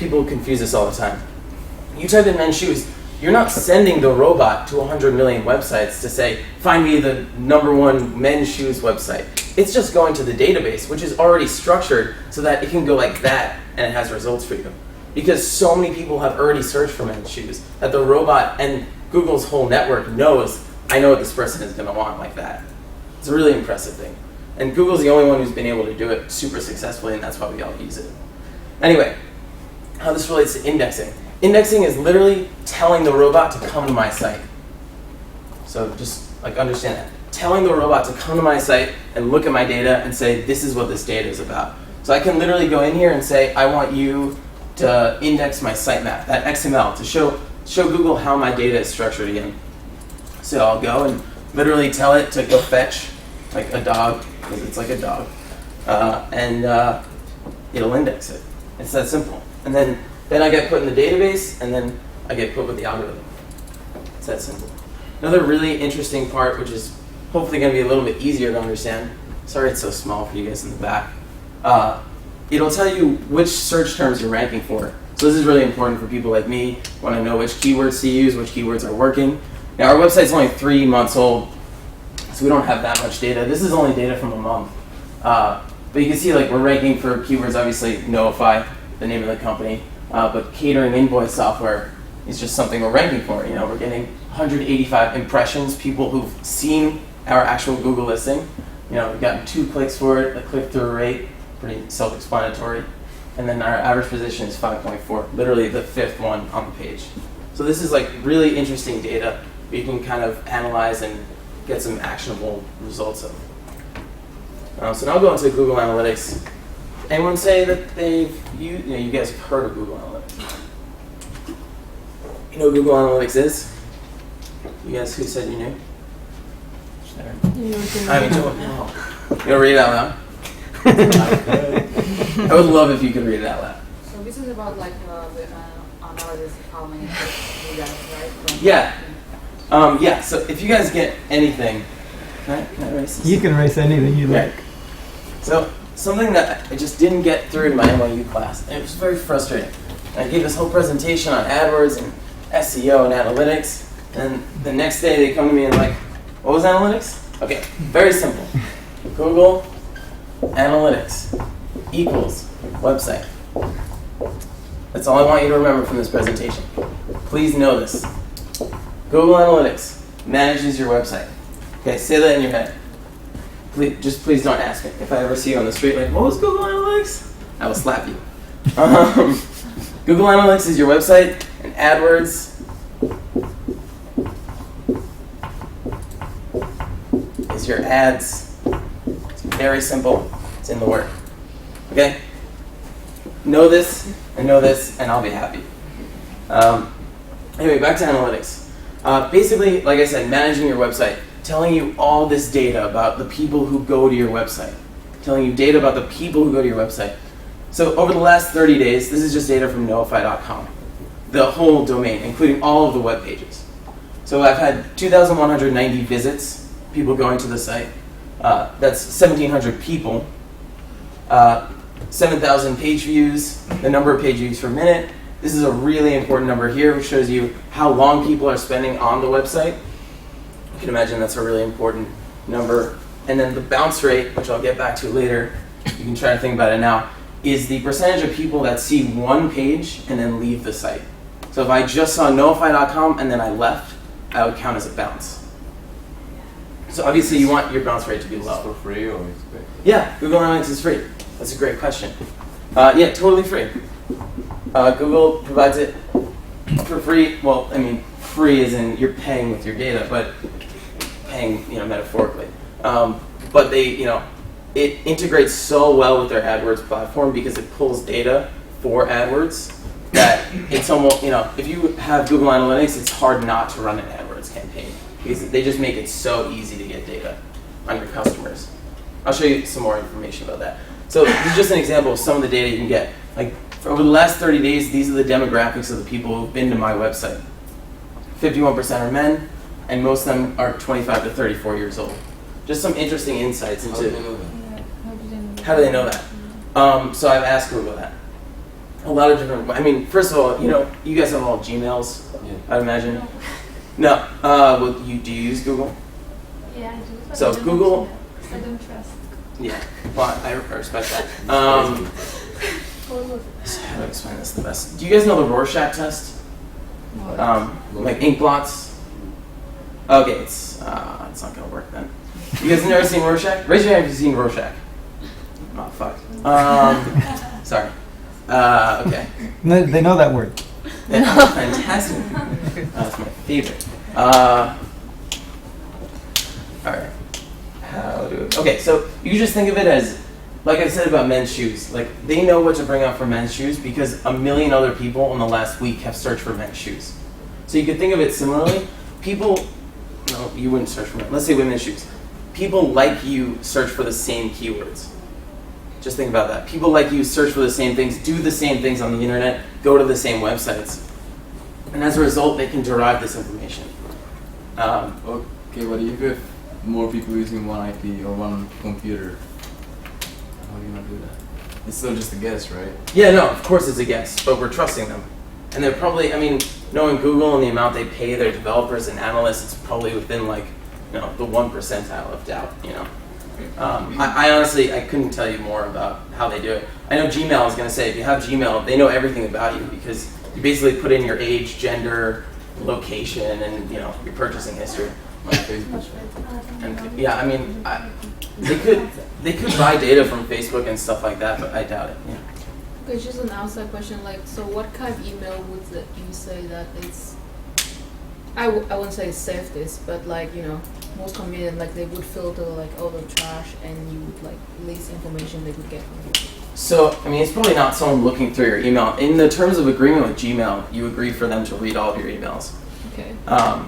people confuse this all the time. You type in men's shoes, you're not sending the robot to 100 million websites to say, find me the #1 men's shoes website. It's just going to the database, which is already structured so that it can go like that and it has results for you. Because so many people have already searched for men's shoes that the robot and Google's whole network knows, I know what this person is going to want like that. It's a really impressive thing. And Google's the only one who's been able to do it super successfully, and that's why we all use it. Anyway, how this relates to indexing. Indexing is literally telling the robot to come to my site. So just like understand that. Telling the robot to come to my site and look at my data and say, this is what this data is about. So I can literally go in here and say, I want you to index my sitemap, that XML, to show Google how my data is structured again. So I'll go and literally tell it to go fetch like a dog, because it's like a dog, and it'll index it. It's that simple. And then I get put in the database, and then I get put with the algorithm. It's that simple. Another really interesting part, which is hopefully going to be a little bit easier to understand. Sorry it's so small for you guys in the back. It'll tell you which search terms you're ranking for. So this is really important for people like me, want to know which keywords to use, which keywords are working. Now our website's only 3 months old, so we don't have that much data. This is only data from a month. But you can see like we're ranking for keywords, obviously Notify, the name of the company, but catering invoice software is just something we're ranking for. You know, we're getting 185 impressions, people who've seen our actual Google listing. You know, we've gotten 2 clicks for it, a click-through rate, pretty self-explanatory. And then our average position is 5.4, literally the 5th one on the page. So this is like really interesting data that you can kind of analyze and get some actionable results of. So now I'll go into Google Analytics. Anyone say that you guys have heard of Google Analytics? You know what Google Analytics is? You guys, who said you knew? I mean, no. You want to read it out loud? I would love if you could read it out loud. So this is about like the analysis of how many clicks you guys, right? Yeah. Yeah, so if you guys get anything, can I erase this? You can erase anything you like. So something that I just didn't get through in my NYU class, and it was very frustrating. I gave this whole presentation on AdWords and SEO and analytics, and the next day they come to me and like, what was analytics? Okay, very simple. Google Analytics equals website. That's all I want you to remember from this presentation. Please know this. Google Analytics manages your website. Okay, say that in your head. Please don't ask me. If I ever see you on the street like, what was Google Analytics? I will slap you. Google Analytics is your website, and AdWords is your ads. It's very simple. It's in the word. Okay? Know this, and I'll be happy. Anyway, back to analytics. Basically, like I said, managing your website, telling you all this data about the people who go to your website, telling you data about the people who go to your website. So over the last 30 days, this is just data from notify.com, the whole domain, including all of the web pages. So I've had 2,190 visits, people going to the site. That's 1,700 people. 7,000 page views, the number of page views per minute. This is a really important number here, which shows you how long people are spending on the website. You can imagine that's a really important number. And then the bounce rate, which I'll get back to later, you can try to think about it now, is the percentage of people that see one page and then leave the site. So if I just saw notify.com and then I left, I would count as a bounce. So obviously you want your bounce rate to be low. For free or is it? Yeah, Google Analytics is free. That's a great question. Yeah, totally free. Google provides it for free. Well, I mean, free as in you're paying with your data, but paying, metaphorically. But they, it integrates so well with their AdWords platform because it pulls data for AdWords that it's almost, if you have Google Analytics, it's hard not to run an AdWords campaign because they just make it so easy to get data on your customers. I'll show you some more information about that. So this is just an example of some of the data you can get. Like over the last 30 days, these are the demographics of the people who've been to my website. 51% are men, and most of them are 25 to 34 years old. Just some interesting insights into How do they know that? how do they know that. So I've asked Google that. A lot of different. I mean, first of all, you guys have all Gmails. Yeah. I'd imagine. No. Well, do you use Google? Yeah, I do. But So I don't Google- I don't trust. Yeah. Well, I respect that. All of it. How do I explain this the best? Do you guys know the Rorschach test? Like ink blots. Okay, it's not gonna work then. You guys never seen Rorschach? Raise your hand if you've seen Rorschach. Oh fuck. Sorry. Okay. No, they know that word. Yeah, fantastic. That's my favorite. All right. Okay, so you just think of it as, like I said about men's shoes. Like they know what to bring up for men's shoes because a million other people in the last week have searched for men's shoes. So you could think of it similarly. People, no, you wouldn't search for men. Let's say women's shoes. People like you search for the same keywords. Just think about that. People like you search for the same things, do the same things on the internet, go to the same websites. And as a result, they can derive this information. Okay, but if you have more people using one IP or one computer, how are you gonna do that? It's still just a guess, right? Yeah, no, of course it's a guess, but we're trusting them. And they're probably, knowing Google and the amount they pay their developers and analysts, it's probably within the 1 percentile of doubt, I honestly, I couldn't tell you more about how they do it. I know Gmail is going to say, if you have Gmail, they know everything about you because you basically put in your age, gender, location, and, your purchasing history. Like Facebook. And yeah, they could buy data from Facebook and stuff like that, but I doubt it. Yeah. Okay, just an outside question, so what kind of email would you say that it's, I wouldn't say safest, but most convenient, they would filter all the trash and you would least information they would get from you. So, it's probably not someone looking through your email. In the terms of agreement with Gmail, you agree for them to read all of your emails. Okay.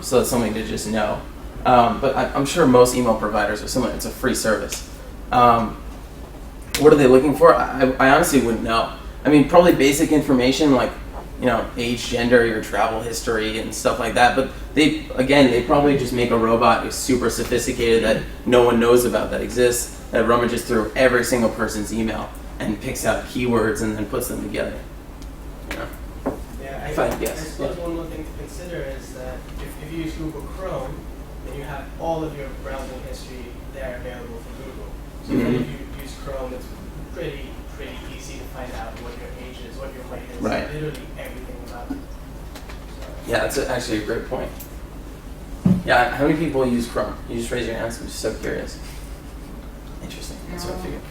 So that's something to just know. But I'm sure most email providers are similar. It's a free service. What are they looking for? I honestly wouldn't know. Probably basic information like, age, gender, your travel history, and stuff like that. But they probably just make a robot who's super sophisticated that no one knows about that exists, that rummages through every single person's email and picks out keywords and then puts them together. Yeah, Fine, I yes. suppose one more thing to consider is that if you use Google Chrome, then you have all of your browsing history there available for Google. So then if you use Chrome, it's pretty easy to find out what your age is, what your weight is, Right. literally everything about it. Yeah, that's actually a great point. Yeah, how many people use Chrome? You just raise your hands. I'm just so curious. Interesting. That's what I figured.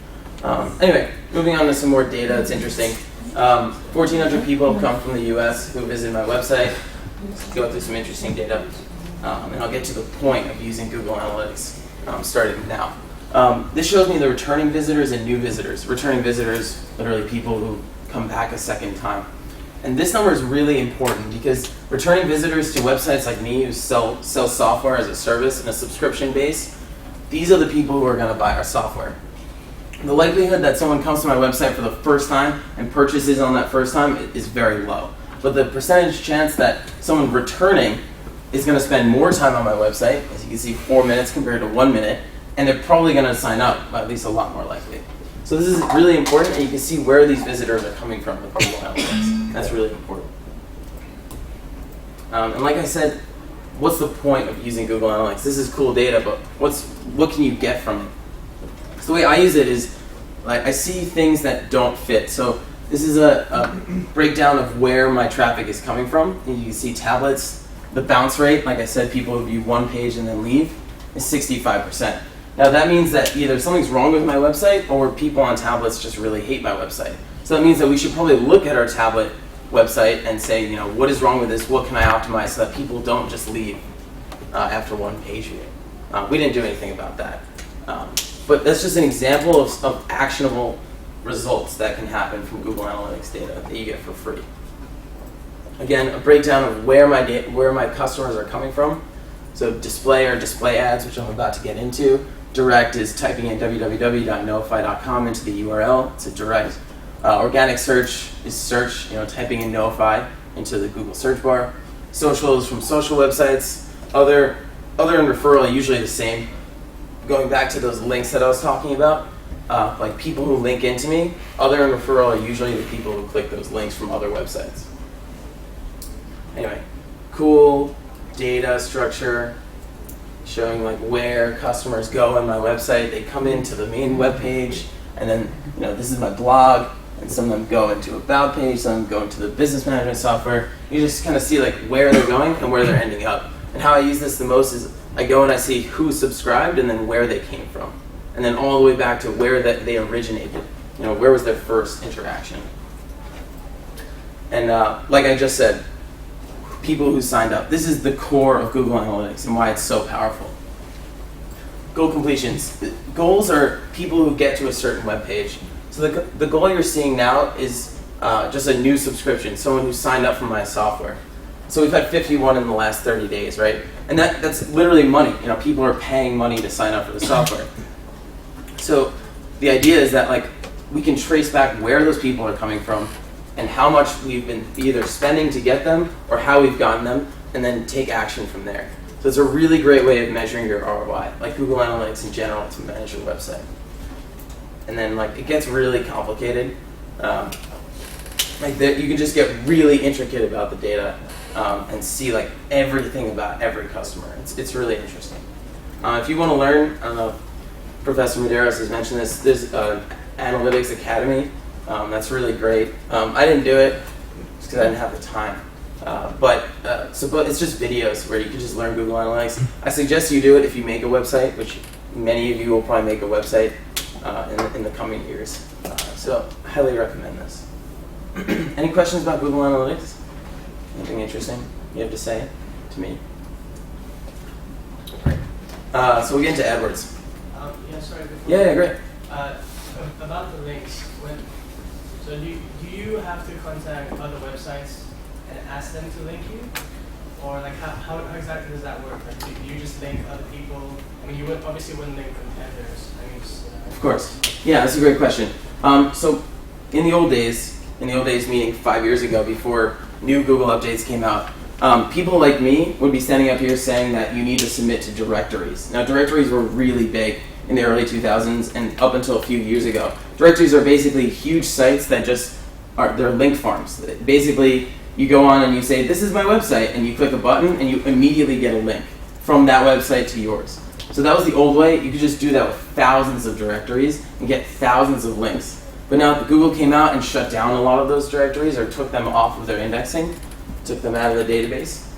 Anyway, moving on to some more data. It's interesting. 1,400 people have come from the U.S. who visited my website. Let's go through some interesting data, and I'll get to the point of using Google Analytics starting now. This shows me the returning visitors and new visitors. Returning visitors, literally people who come back a second time. And this number is really important because returning visitors to websites like me who sell software as a service in a subscription base, these are the people who are going to buy our software. The likelihood that someone comes to my website for the first time and purchases on that first time is very low. But the percentage chance that someone returning is going to spend more time on my website, as you can see, 4 minutes compared to 1 minute, and they're probably going to sign up, at least a lot more likely. So this is really important, and you can see where these visitors are coming from with Google Analytics. That's really important. And like I said, what's the point of using Google Analytics? This is cool data, but what can you get from it? So the way I use it is, I see things that don't fit. So this is a breakdown of where my traffic is coming from. And you can see tablets. The bounce rate, like I said, people who view one page and then leave, is 65%. Now that means that either something's wrong with my website or people on tablets just really hate my website. So that means that we should probably look at our tablet website and say, what is wrong with this? What can I optimize so that people don't just leave after one page view? We didn't do anything about that. But that's just an example of actionable results that can happen from Google Analytics data that you get for free. Again, a breakdown of where my customers are coming from. So display or display ads, which I'm about to get into. Direct is typing in www.notify.com into the URL. It's a direct. Organic search is search, typing in Notify into the Google search bar. Social is from social websites. Other and referral are usually the same. Going back to those links that I was talking about, like people who link into me, other than referral, are usually the people who click those links from other websites. Anyway, cool data structure showing like where customers go on my website. They come into the main web page, and then this is my blog, and some of them go into about page, some of them go into the business management software. You just kind of see like where they're going and where they're ending up. And how I use this the most is I go and I see who subscribed and then where they came from, and then all the way back to where they originated. Where was their first interaction? And like I just said, people who signed up. This is the core of Google Analytics and why it's so powerful. Goal completions. Goals are people who get to a certain web page. So the goal you're seeing now is just a new subscription, someone who signed up for my software. So we've had 51 in the last 30 days, right? And that's literally money. People are paying money to sign up for the software. So the idea is that like we can trace back where those people are coming from and how much we've been either spending to get them or how we've gotten them, and then take action from there. So it's a really great way of measuring your ROI, like Google Analytics in general, to manage your website. And then like it gets really complicated. You can just get really intricate about the data and see like everything about every customer. It's really interesting. If you want to learn, I don't know, Professor Medeiros has mentioned this. There's Analytics Academy. That's really great. I didn't do it just because I didn't have the time. But it's just videos where you can just learn Google Analytics. I suggest you do it if you make a website, which many of you will probably make a website in the coming years. So I highly recommend this. Any questions about Google Analytics? Anything interesting you have to say to me? So we get into AdWords. Sorry. Before Yeah, great. About the links, so do you have to contact other websites and ask them to link you, or like how exactly does that work? Like, do you just link other people? I mean, you obviously wouldn't link competitors. I mean, Of course. Yeah, that's a great question. So in the old days meaning 5 years ago, before new Google updates came out, people like me would be standing up here saying that you need to submit to directories. Now, directories were really big in the early 2000s and up until a few years ago. Directories are basically huge sites that they're link farms. Basically, you go on and you say, this is my website, and you click a button and you immediately get a link from that website to yours. So that was the old way. You could just do that with thousands of directories and get thousands of links. But now Google came out and shut down a lot of those directories or took them off of their indexing, took them out of the database.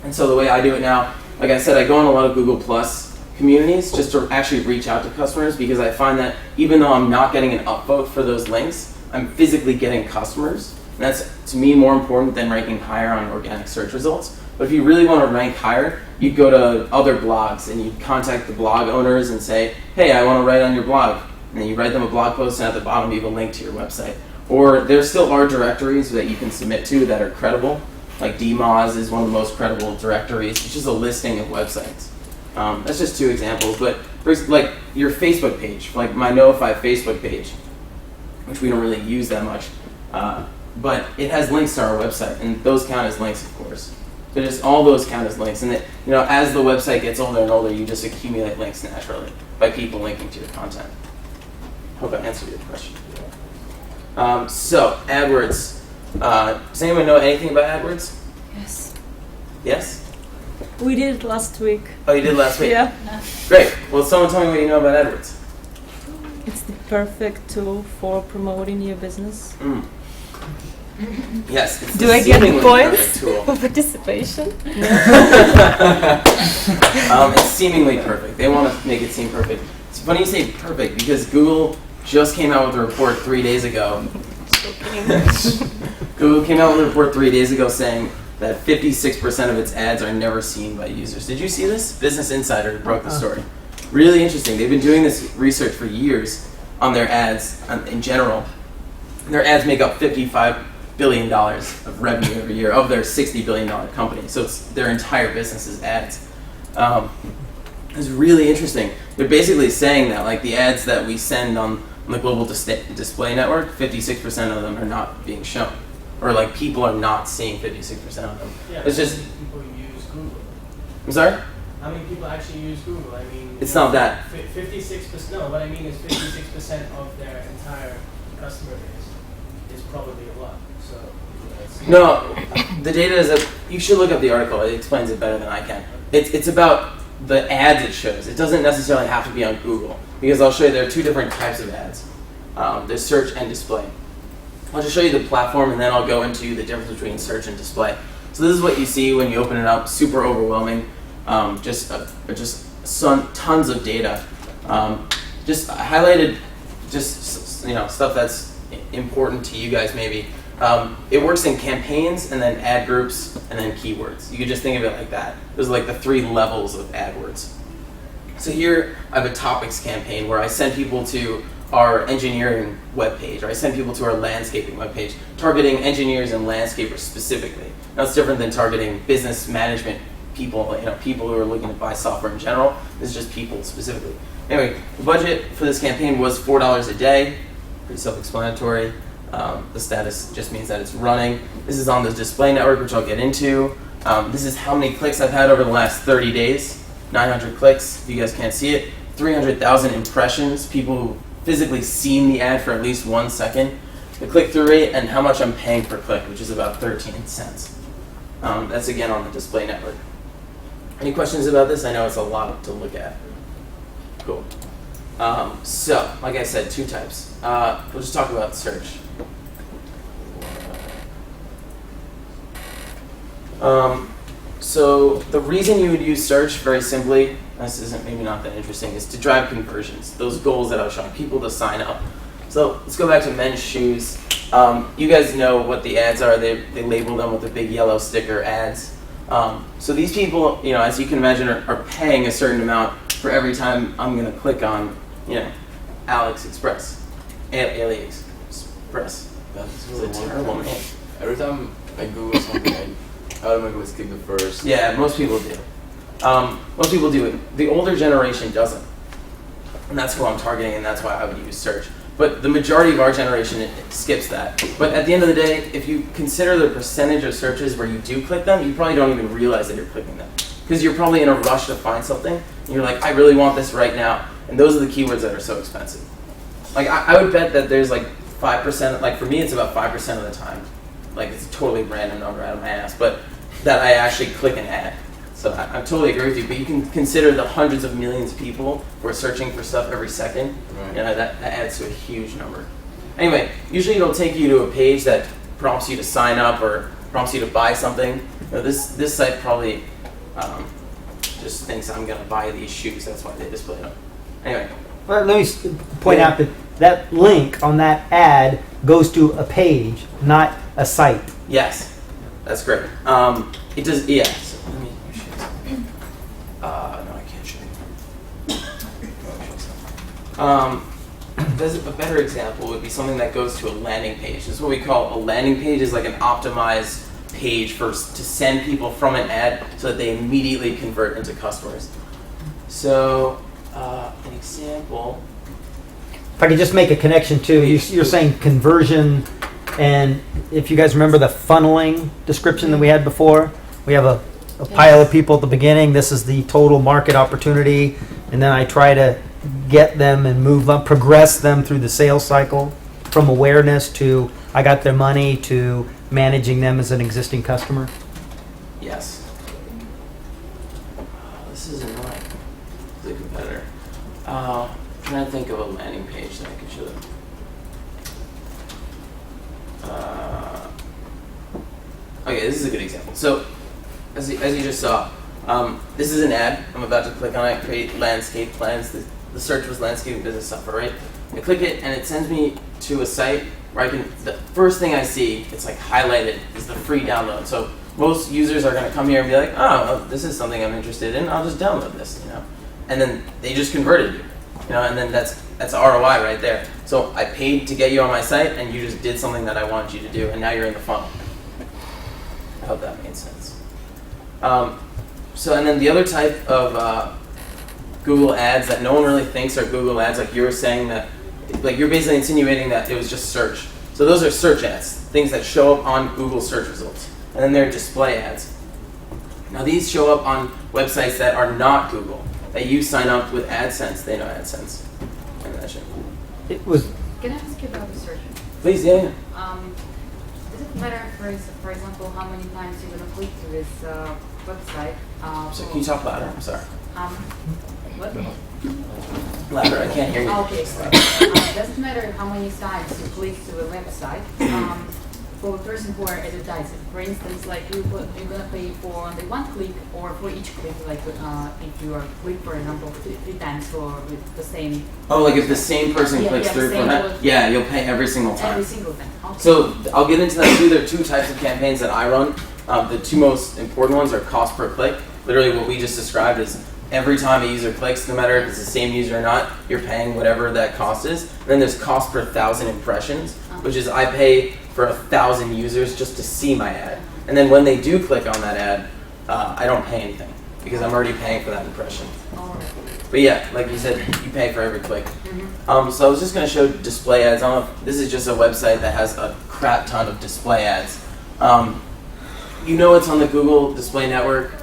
And so the way I do it now, like I said, I go on a lot of Google Plus communities just to actually reach out to customers, because I find that even though I'm not getting an upvote for those links, I'm physically getting customers. And that's, to me, more important than ranking higher on organic search results. But if you really want to rank higher, you'd go to other blogs and you'd contact the blog owners and say, hey, I want to write on your blog. And then you write them a blog post, and at the bottom you have a link to your website. Or there still are directories that you can submit to that are credible. Like DMOZ is one of the most credible directories. It's just a listing of websites. That's just two examples. But like your Facebook page, like my Notify Facebook page, which we don't really use that much, but it has links to our website, and those count as links, of course. So just all those count as links, and as the website gets older and older, you just accumulate links naturally by people linking to your content. Hope I answered your question. So AdWords. Does anyone know anything about AdWords? Yes. Yes? We did it last week. Oh, you did last week? Yeah. Great. Well, someone tell me what you know about AdWords. It's the perfect tool for promoting your business. Yes. It's Do the I get the seemingly points perfect tool. for participation? It's seemingly perfect. They want to make it seem perfect. It's funny you say perfect, because Google just came out with a report 3 days ago. Google came out with a report 3 days ago saying that 56% of its ads are never seen by users. Did you see this? Business Insider broke the story. Really interesting. They've been doing this research for years on their ads in general. Their ads make up $55 billion of revenue every year of their $60 billion company. So it's their entire business is ads. It's really interesting. They're basically saying that like the ads that we send on the global display network, 56% of them are not being shown. Or like people are not seeing 56% of them. Yeah, It's just people use Google. I'm sorry? how many people actually use Google? I mean, It's not that. 56%. No, what I mean is 56% of their entire customer base is probably a lot. So. No, the data is you should look up the article. It explains it better than I can. It's about the ads it shows. It doesn't necessarily have to be on Google, because I'll show you there are two different types of ads. There's search and display. I'll just show you the platform, and then I'll go into the difference between search and display. So this is what you see when you open it up. Super overwhelming. Just tons of data. Just highlighted just stuff that's important to you guys maybe. It works in campaigns and then ad groups and then keywords. You could just think of it like that. Those are like the 3 levels of AdWords. So here I have a topics campaign where I send people to our engineering webpage, or I send people to our landscaping webpage, targeting engineers and landscapers specifically. Now it's different than targeting business management people, people who are looking to buy software in general. This is just people specifically. Anyway, the budget for this campaign was $4 a day. Pretty self-explanatory. The status just means that it's running. This is on the display network, which I'll get into. This is how many clicks I've had over the last 30 days. 900 clicks, if you guys can't see it. 300,000 impressions, people who physically seen the ad for at least 1 second. The click-through rate and how much I'm paying per click, which is about 13 cents. That's again on the display network. Any questions about this? I know it's a lot to look at. Cool. So, like I said, 2 types. We'll just talk about search. So the reason you would use search, very simply, this isn't maybe not that interesting, is to drive conversions. Those goals that I was showing people to sign up. So let's go back to men's shoes. You guys know what the ads are. They label them with the big yellow sticker ads. So these people, as you can imagine, are paying a certain amount for every time I'm going to click on, Alex Express, AliExpress. This is a terrible name. Every time I Google something, I automatically click the first. Yeah, most people do. Most people do it. The older generation doesn't. And that's who I'm targeting, and that's why I would use search. But the majority of our generation it skips that. But at the end of the day, if you consider the percentage of searches where you do click them, you probably don't even realize that you're clicking them. Because you're probably in a rush to find something, and you're like, I really want this right now. And those are the keywords that are so expensive. Like, I would bet that there's like 5%, like for me it's about 5% of the time. Like, it's a totally random number out of my ass, but that I actually click an ad. So I totally agree with you, but you can consider the hundreds of millions of people who are searching for stuff every second. Right. That adds to a huge number. Anyway, usually it'll take you to a page that prompts you to sign up or prompts you to buy something. This site probably just thinks I'm going to buy these shoes. That's why they display them. Anyway. Well, let me point out that link on that ad goes to a page, not a site. Yes, that's great. It does. Yeah. So let me show you something. No, I can't show you. A better example would be something that goes to a landing page. This is what we call a landing page. Is like an optimized page to send people from an ad so that they immediately convert into customers. So an example. If I could just make a connection to, you're saying conversion, and if you guys remember the funneling description that we had before, we have a pile of people at the beginning. This is the total market opportunity, and then I try to get them and move them, progress them through the sales cycle from awareness to I got their money to managing them as an existing customer. Yes. This is annoying. It's a competitor. I'm trying to think of a landing page that I could show them. Okay, this is a good example. So, as you just saw, this is an ad. I'm about to click on it, create landscape plans. The search was landscape and business software, right? I click it, and it sends me to a site where the first thing I see, it's like highlighted, is the free download. So most users are going to come here and be like, oh, this is something I'm interested in. I'll just download this, And then they just converted you, and then that's ROI right there. So I paid to get you on my site, and you just did something that I wanted you to do, and now you're in the funnel. I hope that made sense. And then the other type of Google ads that no one really thinks are Google ads, like you were saying that, like you're basically insinuating that it was just search. So those are search ads, things that show up on Google search results. And then there are display ads. Now these show up on websites that are not Google, that you sign up with AdSense. They know AdSense. And that shit. It was Can I ask you about the search? Please, yeah. Does it matter, for example, how many times you're going to click to this website? So can you talk louder? I'm sorry. What? Louder, I can't hear you. Okay, sorry. Does it matter how many times you click to a website? For a person who are advertising, for instance, like you're gonna pay for only one click or for each click, like if you are click for a number of three times or with the same. Oh, like if the same person Yeah, clicks yeah, through same for that? person. Yeah, you'll pay every single time. Every single time. Okay. So I'll get into that too. There are two types of campaigns that I run. The two most important ones are cost per click. Literally what we just described is every time a user clicks, no matter if it's the same user or not, you're paying whatever that cost is. And then there's cost per 1,000 impressions, which is I pay for 1,000 users just to see my ad. And then when they do click on that ad, I don't pay anything because I'm already paying for that impression. All right. But yeah, like you said, you pay for every click. So I was just going to show display ads. I don't know if this is just a website that has a crap ton of display ads. You know it's on the Google Display Network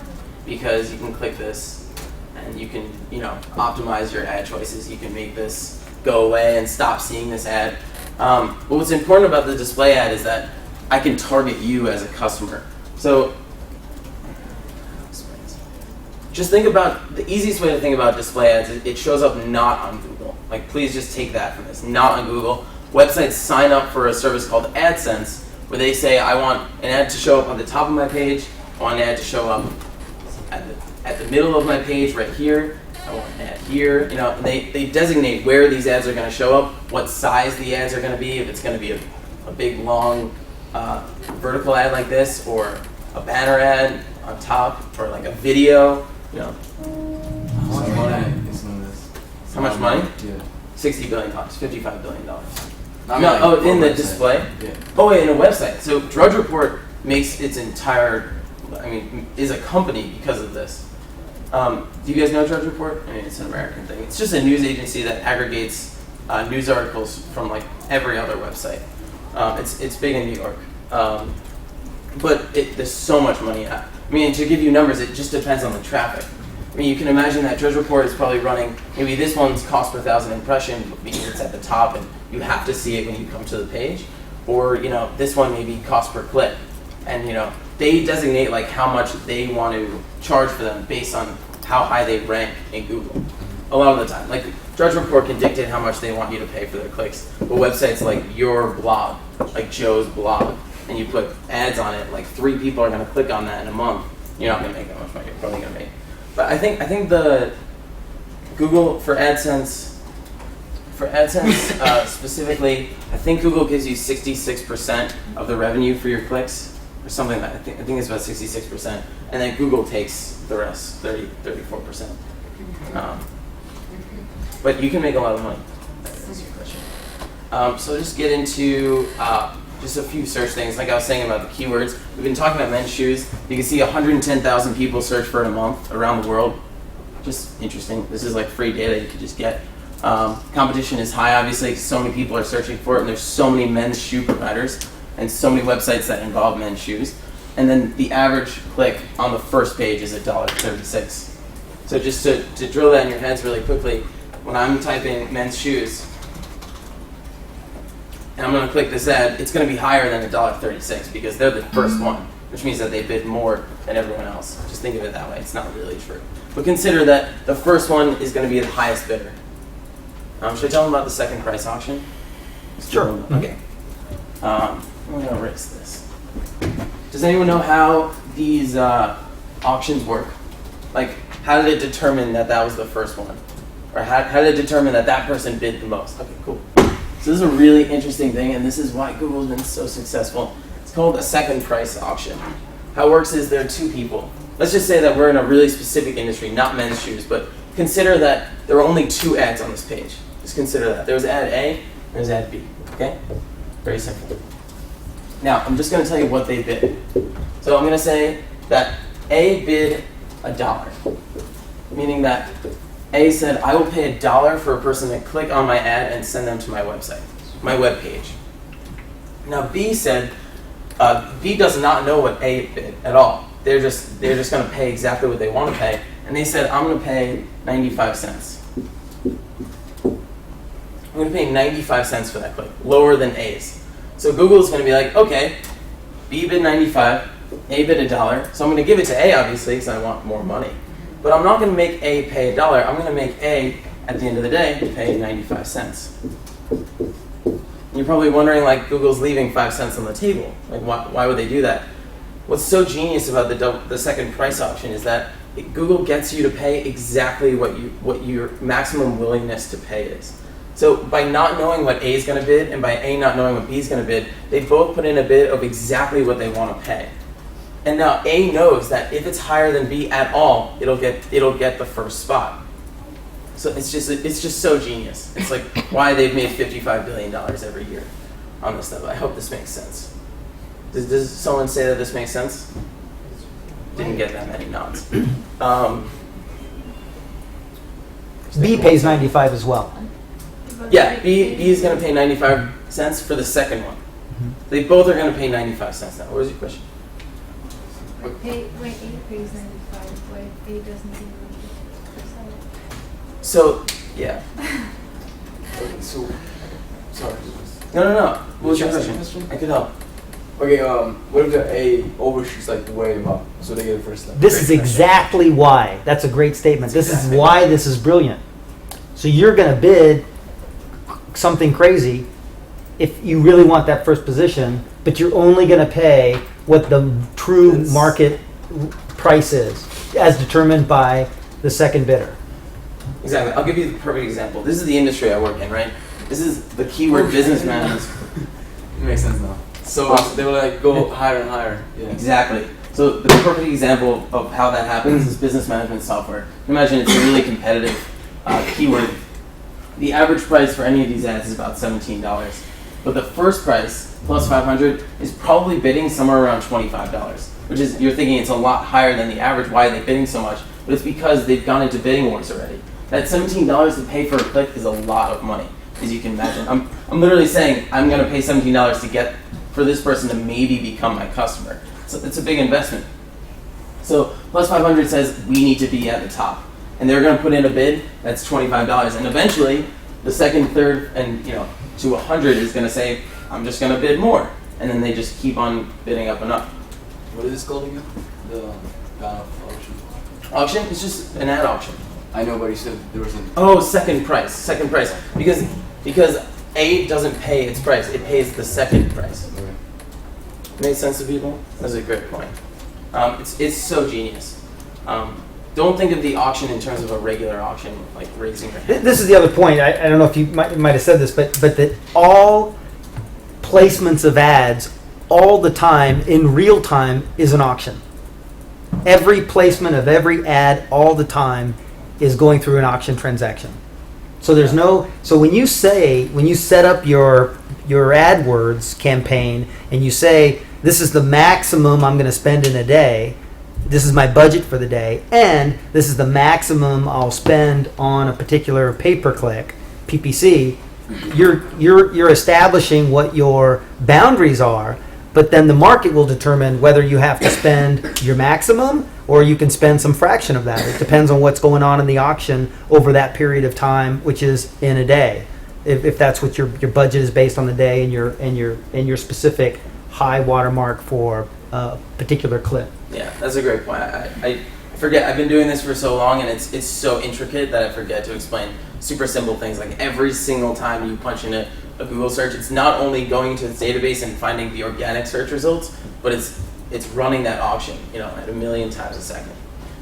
because you can click this and you can, optimize your ad choices. You can make this go away and stop seeing this ad. But what's important about the display ad is that I can target you as a customer. So just think about, the easiest way to think about display ads is it shows up not on Google. Like, please just take that from this, not on Google. Websites sign up for a service called AdSense, where they say, I want an ad to show up on the top of my page, I want an ad to show up at the middle of my page right here, I want an ad here. And they designate where these ads are going to show up, what size the ads are going to be, if it's going to be a big, long vertical ad like this, or a banner ad on top, or like a video. How much money is in this? How much money? Yeah. $60 billion, $55 billion. I No, mean, in the website. display? Yeah. Oh, wait, in a website. So Drudge Report makes its entire, is a company because of this. Do you guys know Drudge Report? It's an American thing. It's just a news agency that aggregates news articles from like every other website. It's big in New York. But there's so much money. To give you numbers, it just depends on the traffic. You can imagine that Drudge Report is probably running, maybe this one's cost per 1,000 impression because it's at the top and you have to see it when you come to the page. Or, this one maybe cost per click. And, they designate like how much they want to charge for them based on how high they rank in Google. A lot of the time. Like, Drudge Report can dictate how much they want you to pay for their clicks. But websites like your blog, like Joe's blog, and you put ads on it, like 3 people are going to click on that in a month, you're not going to make that much money. You're probably going to make. But I think the Google for AdSense specifically, I think Google gives you 66% of the revenue for your clicks, or something like that. I think it's about 66%, and then Google takes the rest, 34%. But you can make a lot of money. That's your question. So just get into just a few search things. Like I was saying about the keywords, we've been talking about men's shoes. You can see 110,000 people search for it a month around the world. Just interesting. This is like free data you could just get. Competition is high, obviously, because so many people are searching for it, and there's so many men's shoe providers and so many websites that involve men's shoes. And then the average click on the first page is $1.36. So just to drill that in your heads really quickly, when I'm typing men's shoes, and I'm going to click this ad, it's going to be higher than $1.36 because they're the first one, which means that they bid more than everyone else. Just think of it that way. It's not really true. But consider that the first one is going to be the highest bidder. Should I tell them about the second price auction? Sure. Okay. I'm going to erase this. Does anyone know how these auctions work? Like, how did it determine that that was the first one? Or how did it determine that that person bid the most? Okay, cool. So this is a really interesting thing, and this is why Google's been so successful. It's called a second price auction. How it works is there are 2 people. Let's just say that we're in a really specific industry, not men's shoes, but consider that there are only 2 ads on this page. Just consider that. There's ad A, and there's ad B, okay? Very simple. Now, I'm just going to tell you what they bid. So I'm going to say that A bid $1, meaning that A said, I will pay $1 for a person to click on my ad and send them to my website, my web page. Now B said, B does not know what A bid at all. they're just going to pay exactly what they want to pay, and they said I'm going to pay 95 cents. I'm going to pay 95 cents for that click, lower than A's. So Google's going to be like, okay, B bid 95, A bid $1, so I'm going to give it to A obviously because I want more money. But I'm not going to make A pay $1. I'm going to make A, at the end of the day, pay 95 cents. You're probably wondering, like, Google's leaving 5 cents on the table. Like, why would they do that? What's so genius about the second price option is that Google gets you to pay exactly what your maximum willingness to pay is. So by not knowing what A is going to bid and by A not knowing what B is going to bid, they both put in a bid of exactly what they want to pay. And now A knows that if it's higher than B at all, it'll get the first spot. So it's just so genius. It's like why they've made $55 billion every year on this stuff. I hope this makes sense. Does someone say that this makes sense? Didn't get that many nods. B pays 95 as well. Yeah, B is going to pay 95 cents for the second one. They both are going to pay 95 cents now. What was your question? When A pays 95, why A doesn't even So, yeah. So, sorry. No. What was your Just a question? I could help. Okay, what if the A overshoots like way above, so they get it first time? This is exactly why. That's a great statement. This is why this is brilliant. So you're going to bid something crazy if you really want that first position, but you're only going to pay what the true market price is, as determined by the second bidder. Exactly. I'll give you the perfect example. This is the industry I work in, right? This is the keyword business management. It makes sense now. So they will like go higher and higher. Yeah. Exactly. So the perfect example of how that happens is business management software. Imagine it's a really competitive keyword. The average price for any of these ads is about $17. But the first price, plus 500, is probably bidding somewhere around $25, which is, you're thinking it's a lot higher than the average. Why are they bidding so much? But it's because they've gone into bidding wars already. That $17 to pay for a click is a lot of money, as you can imagine. I'm literally saying I'm going to pay $17 to get for this person to maybe become my customer. So it's a big investment. So plus 500 says we need to be at the top, and they're going to put in a bid that's $25, and eventually the second, third, and to 100 is going to say I'm just going to bid more, and then they just keep on bidding up and up. What is this called again? The auction. Auction is just an ad auction. I know, but you said there was an. Oh, second price, because A doesn't pay its price; it pays the second price. Okay. Made sense to people? That's a great point. It's so genius. Don't think of the auction in terms of a regular auction, like raising your hand. This is the other point. I don't know if you might have said this, but that all placements of ads all the time in real time is an auction. Every placement of every ad all the time is going through an auction transaction. So there's so when you set up your AdWords campaign and you say this is the maximum I'm going to spend in a day, this is my budget for the day, and this is the maximum I'll spend on a particular pay-per-click, PPC, you're establishing what your boundaries are, but then the market will determine whether you have to spend your maximum or you can spend some fraction of that. It depends on what's going on in the auction over that period of time, which is in a day. If that's what your budget is based on the day and your specific high watermark for a particular clip. Yeah, that's a great point. I forget. I've been doing this for so long, and it's so intricate that I forget to explain super simple things. Like every single time you punch in a Google search, it's not only going to its database and finding the organic search results, but it's running that auction, at 1 million times a second.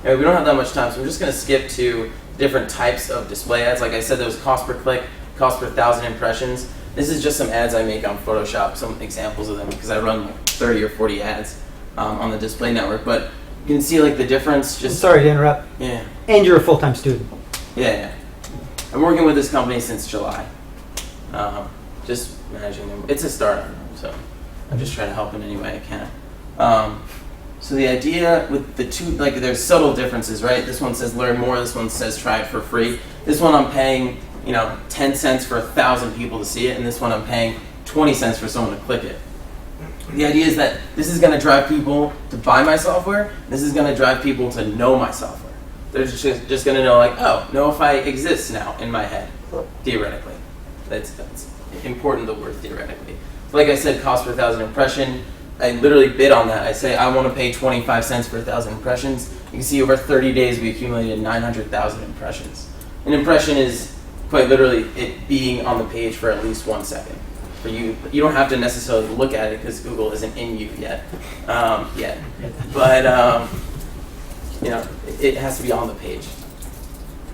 Anyway, we don't have that much time, so I'm just going to skip to different types of display ads. Like I said, there was cost per click, cost per 1,000 impressions. This is just some ads I make on Photoshop, some examples of them, because I run 30 or 40 ads on the display network. But you can see like the difference. Just Sorry to interrupt. Yeah. And you're a full-time student. Yeah. I'm working with this company since July. Just managing them. It's a startup, so I'm just trying to help in any way I can. So the idea with the two, like there's subtle differences, right? This one says learn more. This one says try it for free. This one I'm paying 10 cents for 1,000 people to see it, and this one I'm paying 20 cents for someone to click it. The idea is that this is going to drive people to buy my software. This is going to drive people to know my software. They're just going to know, like, oh, Notify exists now in my head, theoretically. That's important, the word theoretically. Like I said, cost per 1,000 impression. I literally bid on that. I say I want to pay 25 cents per 1,000 impressions. You can see over 30 days we accumulated 900,000 impressions. An impression is quite literally it being on the page for at least 1 second. For you don't have to necessarily look at it because Google isn't in you yet. But you know, it has to be on the page.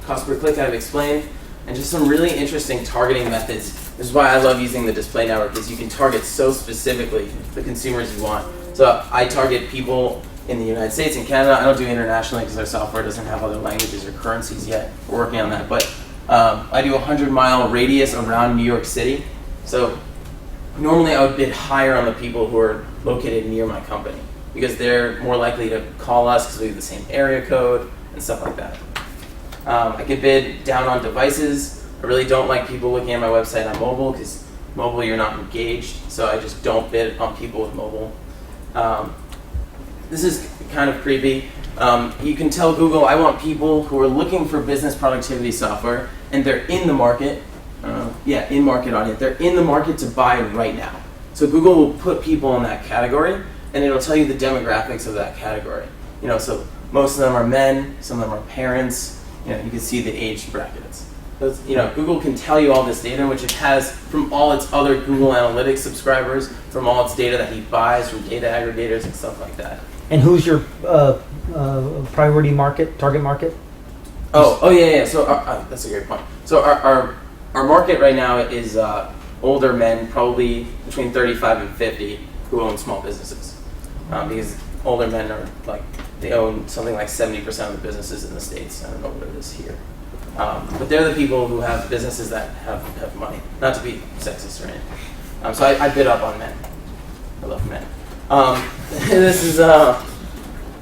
Cost per click I've explained, and just some really interesting targeting methods. This is why I love using the display network, because you can target so specifically the consumers you want. So I target people in the United States and Canada. I don't do internationally because our software doesn't have other languages or currencies yet. We're working on that. But I do a 100-mile radius around New York City. So normally I would bid higher on the people who are located near my company because they're more likely to call us because we have the same area code and stuff like that. I could bid down on devices. I really don't like people looking at my website on mobile because mobile you're not engaged, so I just don't bid on people with mobile. This is kind of creepy. You can tell Google I want people who are looking for business productivity software and they're in the market. In-market audience. They're in the market to buy right now. So Google will put people in that category and it'll tell you the demographics of that category. You know, so most of them are men, some of them are parents. You know, you can see the age brackets. You know, Google can tell you all this data, which it has from all its other Google Analytics subscribers, from all its data that he buys from data aggregators and stuff like that. And who's your priority market, target market? Yeah. So that's a great point. So our market right now is older men, probably between 35 and 50, who own small businesses. Because older men are they own something like 70% of the businesses in the States. I don't know what it is here. But they're the people who have businesses that have money. Not to be sexist or anything. So I bid up on men. I love men. This is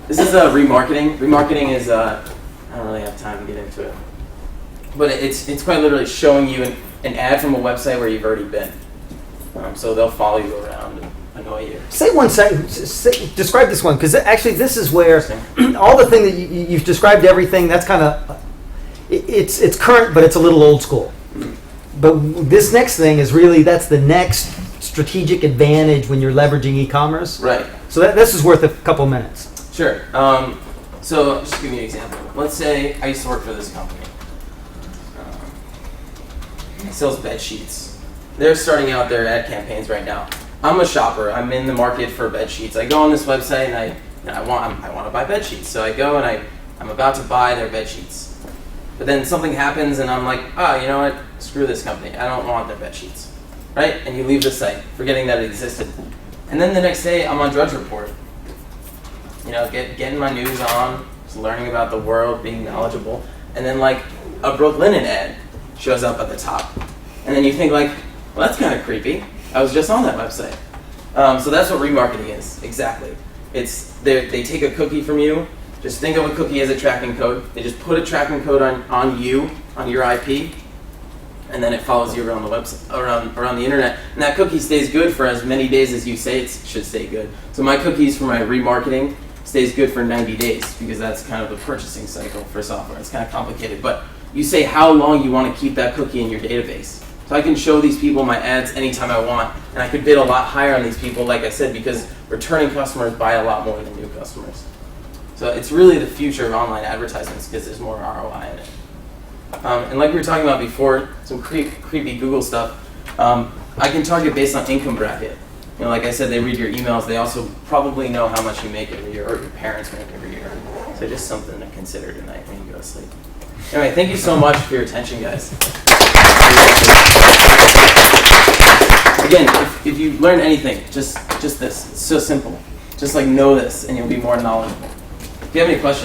remarketing. Remarketing is I don't really have time to get into it, but it's quite literally showing you an ad from a website where you've already been. So they'll follow you around and annoy you. Say 1 second. Describe this one, because actually this is where all the thing that you've described everything. That's kind of it's current, but it's a little old school. But this next thing is really that's the next strategic advantage when you're leveraging e-commerce. Right. So this is worth a couple minutes. Sure. So just to give you an example. Let's say I used to work for this company. It sells bed sheets. They're starting out their ad campaigns right now. I'm a shopper. I'm in the market for bed sheets. I go on this website and I want to buy bed sheets. So I go and I'm about to buy their bed sheets. But then something happens and I'm like, you know what? Screw this company. I don't want their bed sheets. Right? And you leave the site, forgetting that it existed. And then the next day I'm on Drudge Report. You know, getting my news on, just learning about the world, being knowledgeable. And then a Brooklinen ad shows up at the top. And then you think well, that's kind of creepy. I was just on that website. So that's what remarketing is, exactly. They take a cookie from you. Just think of a cookie as a tracking code. They just put a tracking code on you, on your IP, and then it follows you around the website, around the internet. And that cookie stays good for as many days as you say it should stay good. So my cookies for my remarketing stays good for 90 days because that's kind of the purchasing cycle for software. It's kind of complicated, but you say how long you want to keep that cookie in your database. So I can show these people my ads anytime I want, and I could bid a lot higher on these people, like I said, because returning customers buy a lot more than new customers. So it's really the future of online advertisements because there's more ROI in it. And like we were talking about before, some creepy Google stuff, I can target based on income bracket. You know, like I said, they read your emails. They also probably know how much you make every year, or your parents make every year. So just something to consider tonight when you go to sleep. Anyway, thank you so much for your attention, guys. Again, if you learn anything, just this. It's so simple. Just know this, and you'll be more knowledgeable. If you have any questions,